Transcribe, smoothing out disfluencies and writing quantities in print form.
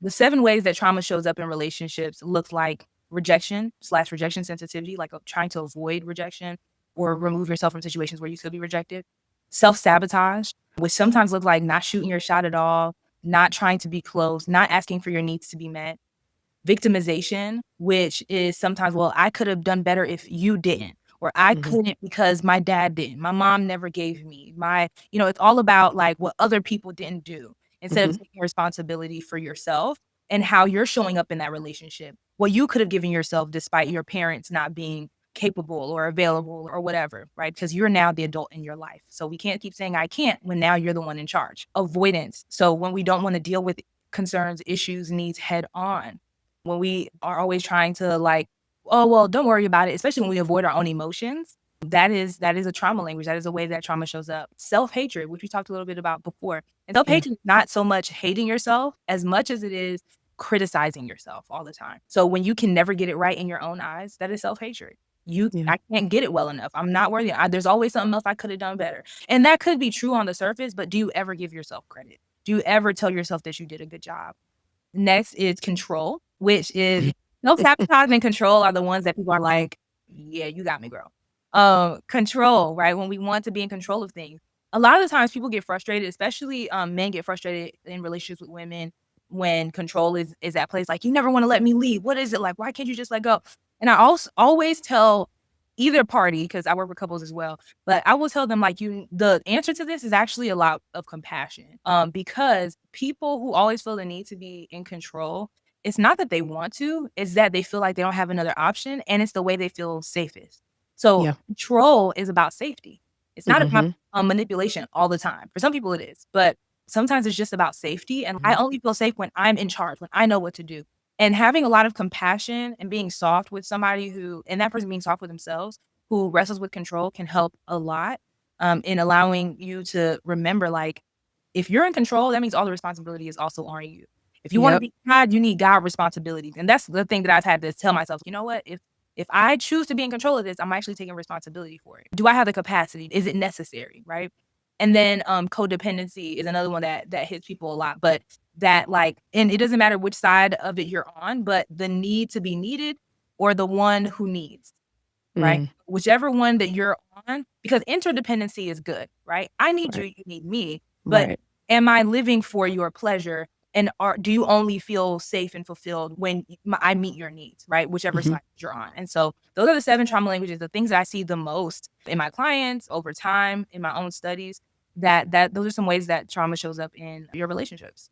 The 7 ways that trauma shows up in relationships look like rejection/rejection sensitivity, like, trying to avoid rejection or remove yourself from situations where you could be rejected. Self-sabotage, which sometimes look like not shooting your shot at all, not trying to be close, not asking for your needs to be met. Victimization, which is sometimes, "Well, I could have done better if you didn't," or "I Mhm. couldn't because my dad didn't. My mom never gave me." It's all about, like, what other people didn't do instead of Mhm. taking responsibility for yourself and how you're showing up in that relationship. What you could have given yourself despite your parents not being capable or available or whatever, right? Because you're now the adult in your life. So we can't keep saying, "I can't," when now you're the one in charge. Avoidance. So when we don't wanna deal with concerns, issues, needs head on, when we are always trying to like, "Oh, well, don't worry about it," especially when we avoid our own emotions, that is a trauma language. That is a way that trauma shows up. Self-hatred, which we talked a little bit about before. And Yeah. self-hatred is not so much hating yourself as much as it is criticizing yourself all the time. So when you can never get it right in your own eyes, that is self-hatred. Yeah. "I can't get it well enough. I'm not worthy. There's always something else I could have done better." And that could be true on the surface, but do you ever give yourself credit? Do you ever tell yourself that you did a good job? Next is control, which is self-sabotage and control are the ones that people are like, "Yeah, you got me, girl." Control, right? When we want to be in control of things. A lot of the times people get frustrated, especially, men get frustrated in relationships with women when control is at place, like, "You never wanna let me leave. What is it like? Why can't you just let go?" And I always tell either party, because I work with couples as well, but I will tell them, like, the answer to this is actually a lot of compassion, because people who always feel the need to be in control, it's not that they want to, it's that they feel like they don't have another option, and it's the way they feel safest. So, Yeah. control is about safety. It's not about, Mhm. manipulation all the time. For some people it is, but sometimes it's just about safety, and I Mhm. only feel safe when I'm in charge, when I know what to do. And having a lot of compassion and being soft with somebody and that person being soft with themselves, who wrestles with control can help a lot, in allowing you to remember, like, if you're in control, that means all the responsibility is also on you. If you wanna Yep. be God, you need God responsibilities, and that's the thing that I've had to tell myself, "You know what? If I choose to be in control of this, I'm actually taking responsibility for it. Do I have the capacity? Is it necessary?" Right? And then, codependency is another one that hits people a lot, but that, like, and it doesn't matter which side of it you're on, but the need to be needed or the one who needs, right? Mm. Whichever one that you're on, because interdependency is good, right? I need you, Right. you need me, but Right. am I living for your pleasure? And do you only feel safe and fulfilled when I meet your needs, right? Whichever Mhm. side you're on. And so those are the 7 trauma languages, the things that I see the most in my clients over time, in my own studies, that those are some ways that trauma shows up in your relationships.